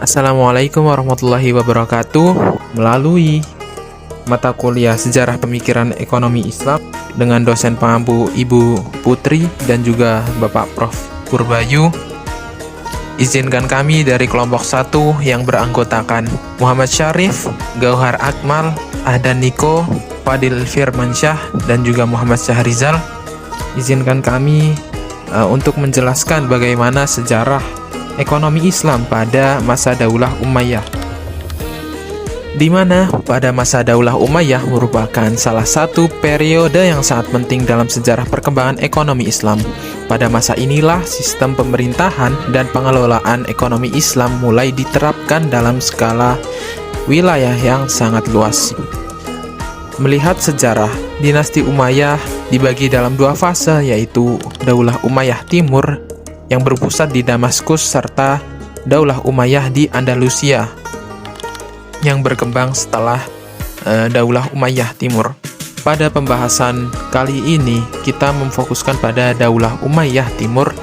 Assalamualaikum warahmatullahi wabarakatuh. Melalui mata kuliah Sejarah Pemikiran Ekonomi Islam dengan dosen pengampu Ibu Putri dan juga Bapak Prof. Purbayu, izinkan kami dari kelompok 1 yang beranggotakan Muhammad Syarif, Gauhar Akmal, Ahdan Niko, Fadil Firmansyah, dan juga Muhammad Syahrizal. Izinkan kami untuk menjelaskan bagaimana sejarah ekonomi Islam pada masa Daulah Umayyah, di mana pada masa Daulah Umayyah merupakan salah satu periode yang sangat penting dalam sejarah perkembangan ekonomi Islam. Pada masa inilah sistem pemerintahan dan pengelolaan ekonomi Islam mulai diterapkan dalam skala wilayah yang sangat luas. Melihat sejarah, dinasti Umayyah dibagi dalam 2 fase, yaitu Daulah Umayyah Timur yang berpusat di Damaskus serta Daulah Umayyah di Andalusia yang berkembang setelah Daulah Umayyah Timur. Pada pembahasan kali ini kita memfokuskan pada Daulah Umayyah Timur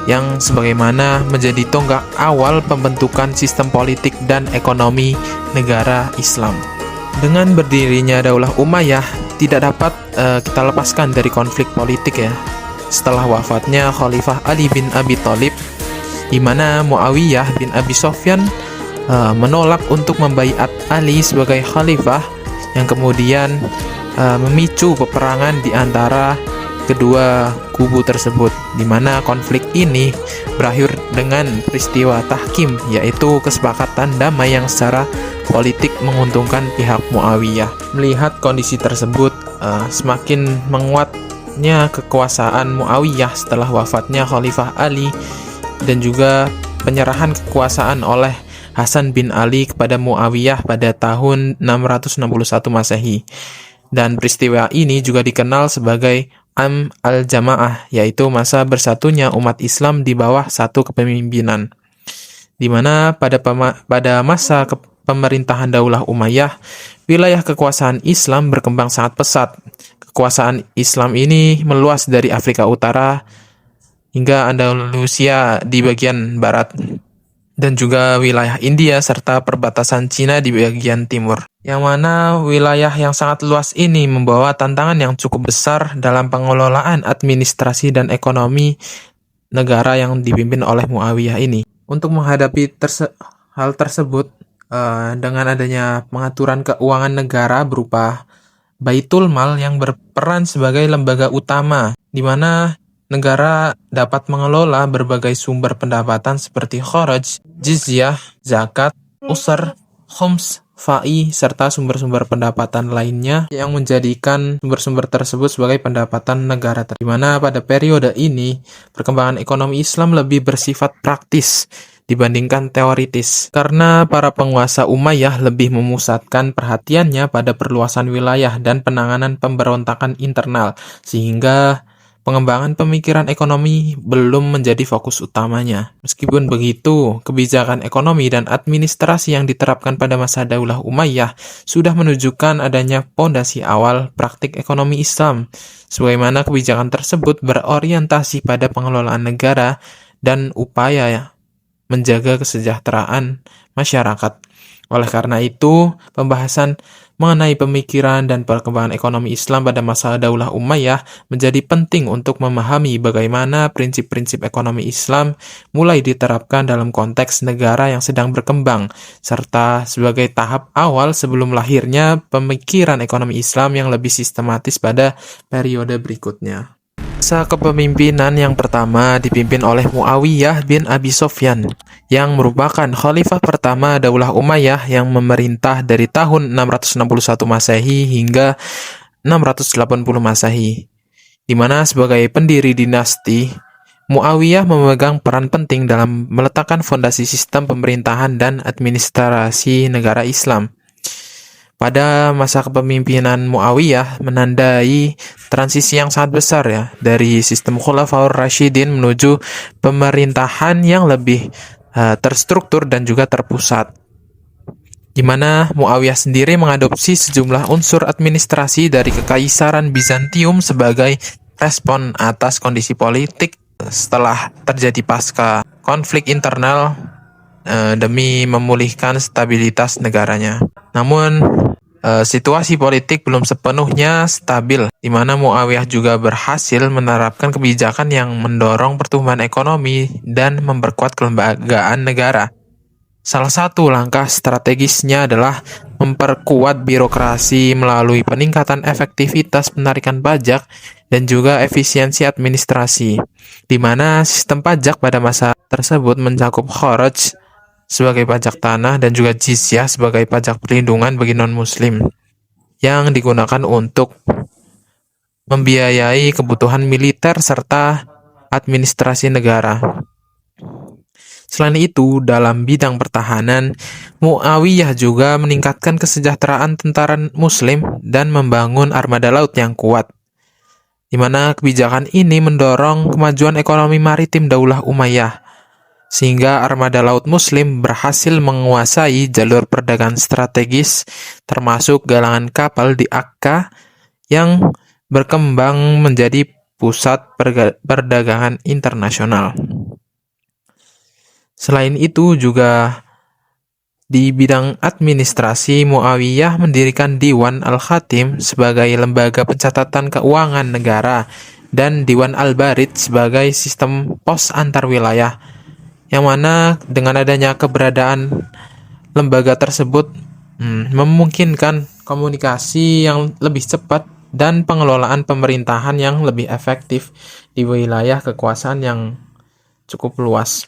yang sebagaimana menjadi tonggak awal pembentukan sistem politik dan ekonomi negara Islam. Dengan berdirinya Daulah Umayyah tidak dapat kita lepaskan dari konflik politik ya. Setelah wafatnya Khalifah Ali bin Abi Thalib, di mana Muawiyah bin Abi Sofyan menolak untuk membaiat Ali sebagai khalifah, yang kemudian memicu peperangan di antara kedua kubu tersebut, di mana konflik ini berakhir dengan peristiwa tahkim, yaitu kesepakatan damai yang secara politik menguntungkan pihak Muawiyah. Melihat kondisi tersebut, semakin menguatnya kekuasaan Muawiyah setelah wafatnya Khalifah Ali dan juga penyerahan kekuasaan oleh Hasan bin Ali kepada Muawiyah pada tahun 661 Masehi. Dan peristiwa ini juga dikenal sebagai Am al-Jamaah, yaitu masa bersatunya umat Islam di bawah satu kepemimpinan. Di mana pada masa pemerintahan Daulah Umayyah, wilayah kekuasaan Islam berkembang sangat pesat. Kekuasaan Islam ini meluas dari Afrika Utara hingga Andalusia di bagian barat, dan juga wilayah India serta perbatasan Cina di bagian timur. Yang mana wilayah yang sangat luas ini membawa tantangan yang cukup besar dalam pengelolaan administrasi dan ekonomi negara yang dipimpin oleh Muawiyah ini. Untuk menghadapi hal tersebut, dengan adanya pengaturan keuangan negara berupa Baitul Mal yang berperan sebagai lembaga utama, di mana negara dapat mengelola berbagai sumber pendapatan seperti kharaj, jizyah, zakat, usr, khums, fa'i, serta sumber-sumber pendapatan lainnya yang menjadikan sumber-sumber tersebut sebagai pendapatan negara. Di mana pada periode ini, perkembangan ekonomi Islam lebih bersifat praktis dibandingkan teoritis, karena para penguasa Umayyah lebih memusatkan perhatiannya pada perluasan wilayah dan penanganan pemberontakan internal, sehingga pengembangan pemikiran ekonomi belum menjadi fokus utamanya. Meskipun begitu, kebijakan ekonomi dan administrasi yang diterapkan pada masa Daulah Umayyah sudah menunjukkan adanya pondasi awal praktik ekonomi Islam, sebagaimana kebijakan tersebut berorientasi pada pengelolaan negara dan upaya menjaga kesejahteraan masyarakat. Oleh karena itu, pembahasan mengenai pemikiran dan perkembangan ekonomi Islam pada masa Daulah Umayyah menjadi penting untuk memahami bagaimana prinsip-prinsip ekonomi Islam mulai diterapkan dalam konteks negara yang sedang berkembang, serta sebagai tahap awal sebelum lahirnya pemikiran ekonomi Islam yang lebih sistematis pada periode berikutnya. Masa kepemimpinan yang pertama dipimpin oleh Muawiyah bin Abi Sofyan, yang merupakan khalifah pertama Daulah Umayyah yang memerintah dari tahun 661 Masehi hingga 680 Masehi. Di mana sebagai pendiri dinasti, Muawiyah memegang peran penting dalam meletakkan fondasi sistem pemerintahan dan administrasi negara Islam. Pada masa kepemimpinan Muawiyah menandai transisi yang sangat besar ya, dari sistem Khulafaur Rasyidin menuju pemerintahan yang lebih terstruktur dan juga terpusat, di mana Muawiyah sendiri mengadopsi sejumlah unsur administrasi dari Kekaisaran Bizantium sebagai respon atas kondisi politik setelah terjadi pasca konflik internal demi memulihkan stabilitas negaranya. Namun, situasi politik belum sepenuhnya stabil, di mana Muawiyah juga berhasil menerapkan kebijakan yang mendorong pertumbuhan ekonomi dan memperkuat kelembagaan negara. Salah satu langkah strategisnya adalah memperkuat birokrasi melalui peningkatan efektivitas penarikan pajak dan juga efisiensi administrasi, di mana sistem pajak pada masa tersebut mencakup kharaj sebagai pajak tanah dan juga jizyah sebagai pajak perlindungan bagi non-muslim yang digunakan untuk membiayai kebutuhan militer serta administrasi negara. Selain itu, dalam bidang pertahanan, Muawiyah juga meningkatkan kesejahteraan tentara muslim dan membangun armada laut yang kuat, di mana kebijakan ini mendorong kemajuan ekonomi maritim Daulah Umayyah, sehingga armada laut muslim berhasil menguasai jalur perdagangan strategis termasuk galangan kapal di Akka yang berkembang menjadi pusat perdagangan internasional. Selain itu juga di bidang administrasi, Muawiyah mendirikan Diwan Al-Khatim sebagai lembaga pencatatan keuangan negara dan Diwan Al-Barid sebagai sistem pos antar wilayah, yang mana dengan adanya keberadaan lembaga tersebut memungkinkan komunikasi yang lebih cepat dan pengelolaan pemerintahan yang lebih efektif di wilayah kekuasaan yang cukup luas.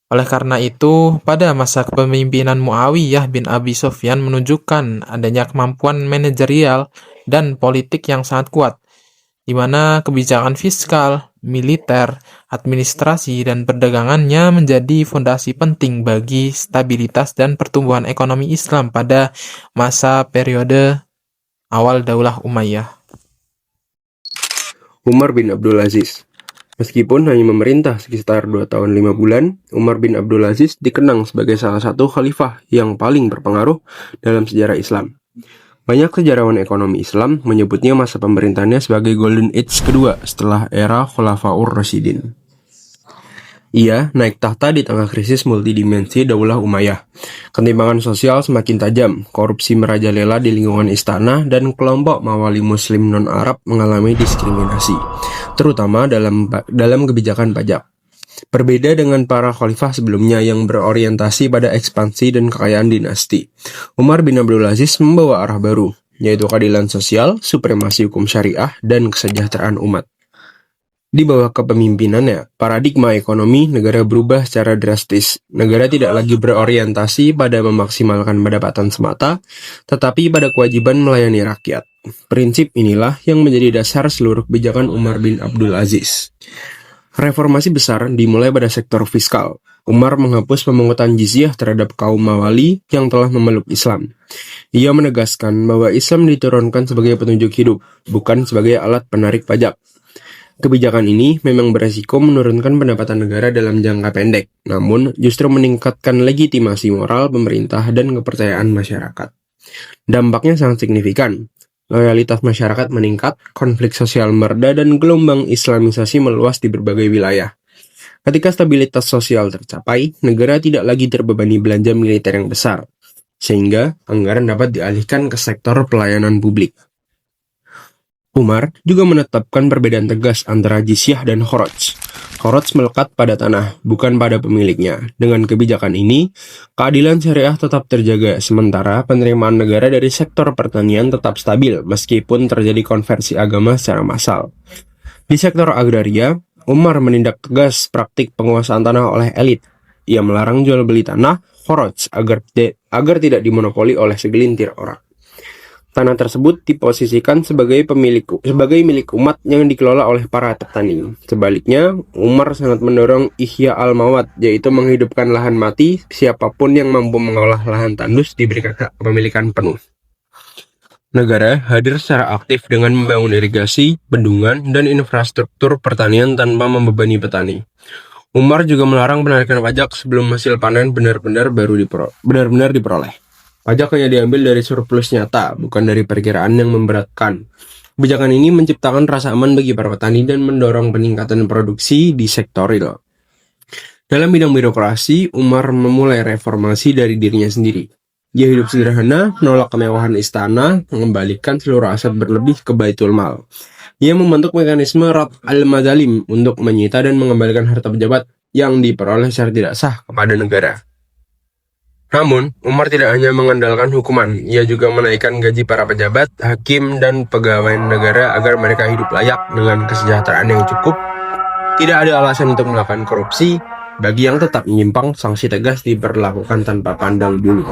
Oleh karena itu, pada masa kepemimpinan Muawiyah bin Abi Sufyan menunjukkan adanya kemampuan manajerial dan politik yang sangat kuat, di mana kebijakan fiskal, militer, administrasi, dan perdagangannya menjadi fondasi penting bagi stabilitas dan pertumbuhan ekonomi Islam pada masa periode awal Daulah Umayyah. Umar bin Abdul Aziz. Meskipun hanya memerintah sekitar 2 tahun 5 bulan, Umar bin Abdul Aziz dikenang sebagai salah satu khalifah yang paling berpengaruh dalam sejarah Islam. Banyak sejarawan ekonomi Islam menyebutnya masa pemerintahannya sebagai Golden Age kedua setelah era Khulafaur Rasyidin. Ia naik tahta di tengah krisis multidimensi Daulah Umayyah. Ketimpangan sosial semakin tajam, korupsi merajalela di lingkungan istana, dan kelompok mawali muslim non-Arab mengalami diskriminasi, terutama dalam kebijakan pajak. Berbeda dengan para khalifah sebelumnya yang berorientasi pada ekspansi dan kekayaan dinasti, Umar bin Abdul Aziz membawa arah baru, yaitu keadilan sosial, supremasi hukum syariah, dan kesejahteraan umat. Di bawah kepemimpinannya, paradigma ekonomi negara berubah secara drastis. Negara tidak lagi berorientasi pada memaksimalkan pendapatan semata, tetapi pada kewajiban melayani rakyat. Prinsip inilah yang menjadi dasar seluruh kebijakan Umar bin Abdul Aziz. Reformasi besar dimulai pada sektor fiskal. Umar menghapus pemungutan jizyah terhadap kaum mawali yang telah memeluk Islam. Ia menegaskan bahwa Islam diturunkan sebagai petunjuk hidup, bukan sebagai alat penarik pajak. Kebijakan ini memang beresiko menurunkan pendapatan negara dalam jangka pendek, namun justru meningkatkan legitimasi moral pemerintah dan kepercayaan masyarakat. Dampaknya sangat signifikan. Loyalitas masyarakat meningkat, konflik sosial mereda, dan gelombang islamisasi meluas di berbagai wilayah. Ketika stabilitas sosial tercapai, negara tidak lagi terbebani belanja militer yang besar, sehingga anggaran dapat dialihkan ke sektor pelayanan publik. Umar juga menetapkan perbedaan tegas antara jizyah dan kharaj. Kharaj melekat pada tanah, bukan pada pemiliknya. Dengan kebijakan ini, keadilan syariah tetap terjaga, sementara penerimaan negara dari sektor pertanian tetap stabil meskipun terjadi konversi agama secara massal. Di sektor agraria, Umar menindak tegas praktik penguasaan tanah oleh elit. Ia melarang jual beli tanah, kharaj, agar tidak dimonopoli oleh segelintir orang. Tanah tersebut diposisikan sebagai milik umat yang dikelola oleh para petani. Sebaliknya, Umar sangat mendorong ihya al-mawat, yaitu menghidupkan lahan mati. Siapapun yang mampu mengolah lahan tandus diberikan hak kepemilikan penuh. Negara hadir secara aktif dengan membangun irigasi, bendungan, dan infrastruktur pertanian tanpa membebani petani. Umar juga melarang penarikan pajak sebelum hasil panen benar-benar diperoleh. Pajak hanya diambil dari surplus nyata, bukan dari perkiraan yang memberatkan. Kebijakan ini menciptakan rasa aman bagi para petani dan mendorong peningkatan produksi di sektor real. Dalam bidang birokrasi, Umar memulai reformasi dari dirinya sendiri. Dia hidup sederhana, menolak kemewahan istana, mengembalikan seluruh aset berlebih ke Baitul Mal. Ia membentuk mekanisme Rad al-Mazalim untuk menyita dan mengembalikan harta pejabat yang diperoleh secara tidak sah kepada negara. Namun, Umar tidak hanya mengandalkan hukuman, ia juga menaikkan gaji para pejabat, hakim, dan pegawai negara agar mereka hidup layak dengan kesejahteraan yang cukup. Tidak ada alasan untuk melakukan korupsi. Bagi yang tetap menyimpang, sanksi tegas diberlakukan tanpa pandang bulu.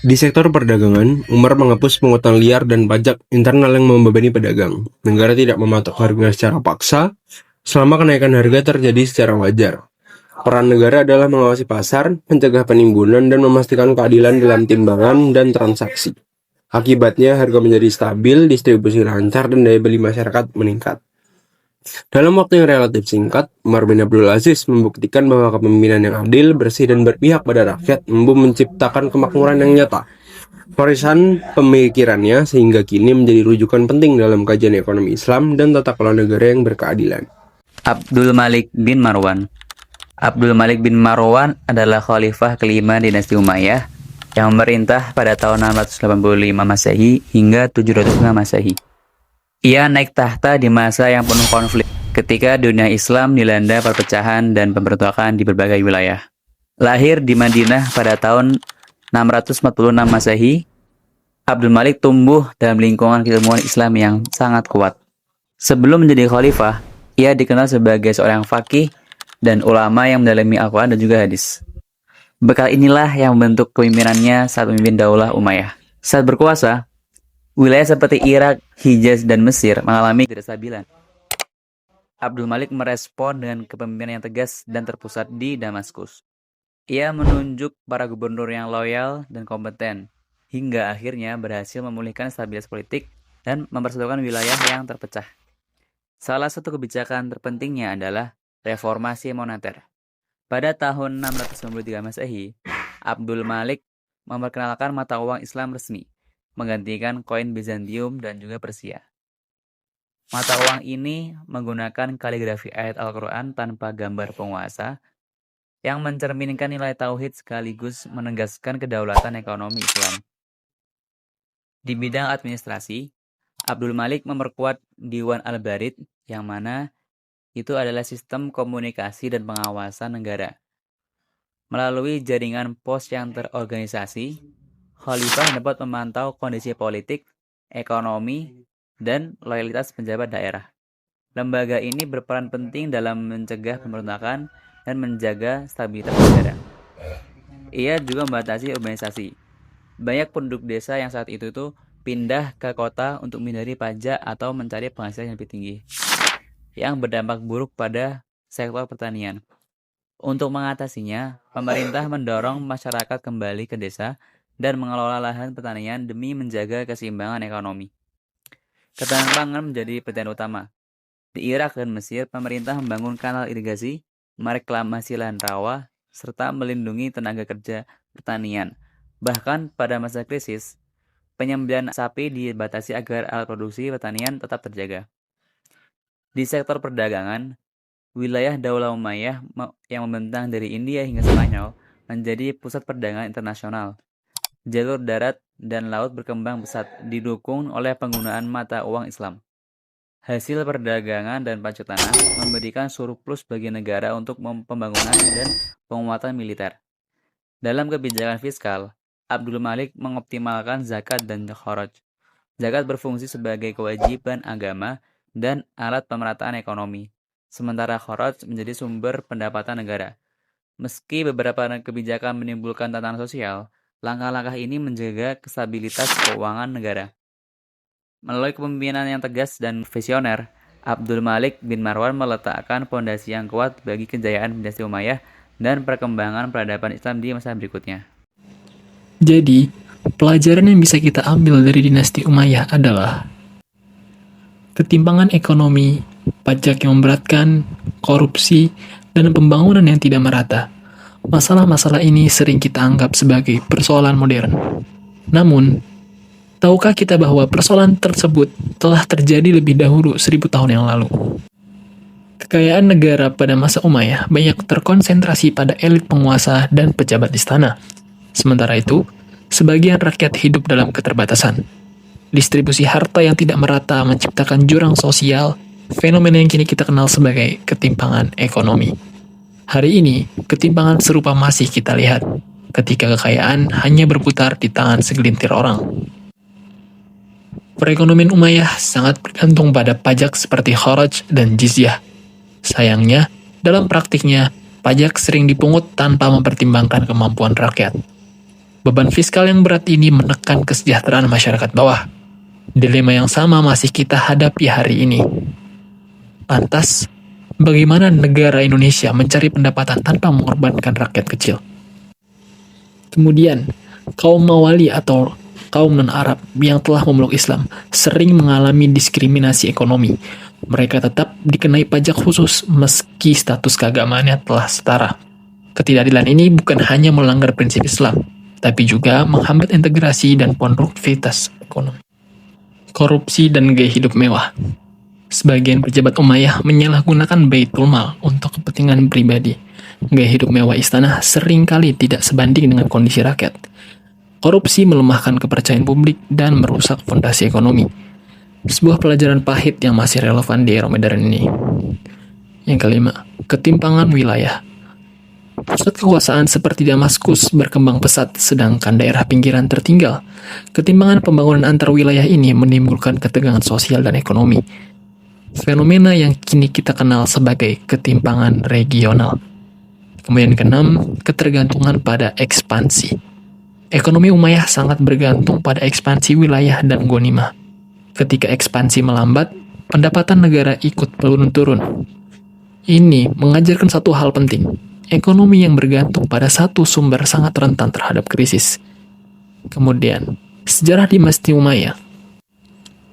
Di sektor perdagangan, Umar menghapus pungutan liar dan pajak internal yang membebani pedagang. Negara tidak mematok harga secara paksa, selama kenaikan harga terjadi secara wajar. Peran negara adalah mengawasi pasar, mencegah penimbunan, dan memastikan keadilan dalam timbangan dan transaksi. Akibatnya, harga menjadi stabil, distribusi lancar, dan daya beli masyarakat meningkat. Dalam waktu yang relatif singkat, Umar bin Abdul Aziz membuktikan bahwa kepemimpinan yang adil, bersih, dan berpihak pada rakyat mampu menciptakan kemakmuran yang nyata. Warisan pemikirannya sehingga kini menjadi rujukan penting dalam kajian ekonomi Islam dan tata kelola negara yang berkeadilan. Abdul Malik bin Marwan. Abdul Malik bin Marwan adalah khalifah kelima dinasti Umayyah yang memerintah pada tahun 685 Masehi hingga 705 Masehi. Ia naik tahta di masa yang penuh konflik ketika dunia Islam dilanda perpecahan dan pemberontakan di berbagai wilayah. Lahir di Madinah pada tahun 646 Masehi, Abdul Malik tumbuh dalam lingkungan keilmuan Islam yang sangat kuat. Sebelum menjadi khalifah, ia dikenal sebagai seorang faqih dan ulama yang mendalami Al-Quran dan juga hadis. Bekal inilah yang membentuk kepemimpinannya saat memimpin Daulah Umayyah. Saat berkuasa, wilayah seperti Irak, Hijaz, dan Mesir mengalami ketidakstabilan. Abdul Malik merespon dengan kepemimpinan yang tegas dan terpusat di Damaskus. Ia menunjuk para gubernur yang loyal dan kompeten, hingga akhirnya berhasil memulihkan stabilitas politik dan mempersatukan wilayah yang terpecah. Salah satu kebijakan terpentingnya adalah reformasi moneter. Pada tahun 693 Masehi, Abdul Malik memperkenalkan mata uang Islam resmi, menggantikan koin Bizantium dan juga Persia. Mata uang ini menggunakan kaligrafi ayat Al-Quran tanpa gambar penguasa, yang mencerminkan nilai tauhid sekaligus menegaskan kedaulatan ekonomi Islam. Di bidang administrasi, Abdul Malik memperkuat Diwan Al-Barid, yang mana itu adalah sistem komunikasi dan pengawasan negara. Melalui jaringan pos yang terorganisasi, Khalifah dapat memantau kondisi politik, ekonomi, dan loyalitas pejabat daerah. Lembaga ini berperan penting dalam mencegah pemberontakan dan menjaga stabilitas negara. Ia juga membatasi urbanisasi. Banyak penduduk desa yang saat itu pindah ke kota untuk menghindari pajak atau mencari penghasilan yang lebih tinggi, yang berdampak buruk pada sektor pertanian. Untuk mengatasinya, pemerintah mendorong masyarakat kembali ke desa dan mengelola lahan pertanian demi menjaga keseimbangan ekonomi. Ketahanan pangan menjadi perhatian utama. Di Irak dan Mesir, pemerintah membangun kanal irigasi, mereklamasi lahan rawa, serta melindungi tenaga kerja pertanian. Bahkan pada masa krisis, penyembelihan sapi dibatasi agar alat produksi pertanian tetap terjaga. Di sektor perdagangan, wilayah Daulah Umayyah yang membentang dari India hingga Spanyol menjadi pusat perdagangan internasional. Jalur darat dan laut berkembang pesat, didukung oleh penggunaan mata uang Islam. Hasil perdagangan dan pajak tanah memberikan surplus bagi negara untuk pembangunan dan penguatan militer. Dalam kebijakan fiskal, Abdul Malik mengoptimalkan zakat dan kharaj. Zakat berfungsi sebagai kewajiban agama dan alat pemerataan ekonomi, sementara kharaj menjadi sumber pendapatan negara. Meski beberapa kebijakan menimbulkan tantangan sosial, langkah-langkah ini menjaga stabilitas keuangan negara. Melalui kepemimpinan yang tegas dan visioner, Abdul Malik bin Marwan meletakkan fondasi yang kuat bagi kejayaan dinasti Umayyah dan perkembangan peradaban Islam di masa berikutnya. Jadi, pelajaran yang bisa kita ambil dari dinasti Umayyah adalah ketimpangan ekonomi, pajak yang memberatkan, korupsi, dan pembangunan yang tidak merata. Masalah-masalah ini sering kita anggap sebagai persoalan modern. Namun, tahukah kita bahwa persoalan tersebut telah terjadi lebih dahulu 1000 tahun yang lalu? Kekayaan negara pada masa Umayyah banyak terkonsentrasi pada elit penguasa dan pejabat istana. Sementara itu, sebagian rakyat hidup dalam keterbatasan. Distribusi harta yang tidak merata menciptakan jurang sosial, fenomena yang kini kita kenal sebagai ketimpangan ekonomi. Hari ini, ketimpangan serupa masih kita lihat, ketika kekayaan hanya berputar di tangan segelintir orang. Perekonomian Umayyah sangat bergantung pada pajak seperti kharaj dan jizyah. Sayangnya, dalam praktiknya, pajak sering dipungut tanpa mempertimbangkan kemampuan rakyat. Beban fiskal yang berat ini menekan kesejahteraan masyarakat bawah. Dilema yang sama masih kita hadapi hari ini. Lantas, bagaimana negara Indonesia mencari pendapatan tanpa mengorbankan rakyat kecil? Kemudian, kaum Mawali atau kaum non-Arab yang telah memeluk Islam sering mengalami diskriminasi ekonomi. Mereka tetap dikenai pajak khusus meski status keagamaannya telah setara. Ketidakadilan ini bukan hanya melanggar prinsip Islam, tapi juga menghambat integrasi dan produktivitas ekonomi. Korupsi dan gaya hidup mewah. Sebagian pejabat Umayyah menyalahgunakan Baitul Mal untuk kepentingan pribadi. Gaya hidup mewah istana seringkali tidak sebanding dengan kondisi rakyat. Korupsi melemahkan kepercayaan publik dan merusak fondasi ekonomi. Sebuah pelajaran pahit yang masih relevan di era modern ini. Yang kelima, ketimpangan wilayah. Pusat kekuasaan seperti Damaskus berkembang pesat, sedangkan daerah pinggiran tertinggal. Ketimpangan pembangunan antar wilayah ini menimbulkan ketegangan sosial dan ekonomi. Fenomena yang kini kita kenal sebagai ketimpangan regional. Kemudian keenam, ketergantungan pada ekspansi. Ekonomi Umayyah sangat bergantung pada ekspansi wilayah dan ghanimah. Ketika ekspansi melambat, pendapatan negara ikut turun. Ini mengajarkan satu hal penting. Ekonomi yang bergantung pada satu sumber sangat rentan terhadap krisis. Kemudian, sejarah dinasti Umayyah.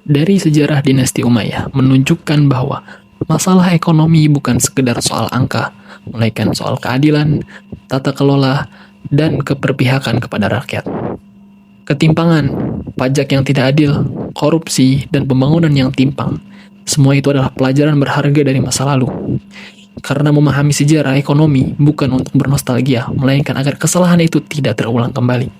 Dari sejarah dinasti Umayyah menunjukkan bahwa masalah ekonomi bukan sekedar soal angka, melainkan soal keadilan, tata kelola, dan keberpihakan kepada rakyat. Ketimpangan, pajak yang tidak adil, korupsi, dan pembangunan yang timpang, semua itu adalah pelajaran berharga dari masa lalu. Karena memahami sejarah ekonomi bukan untuk bernostalgia, melainkan agar kesalahan itu tidak terulang kembali.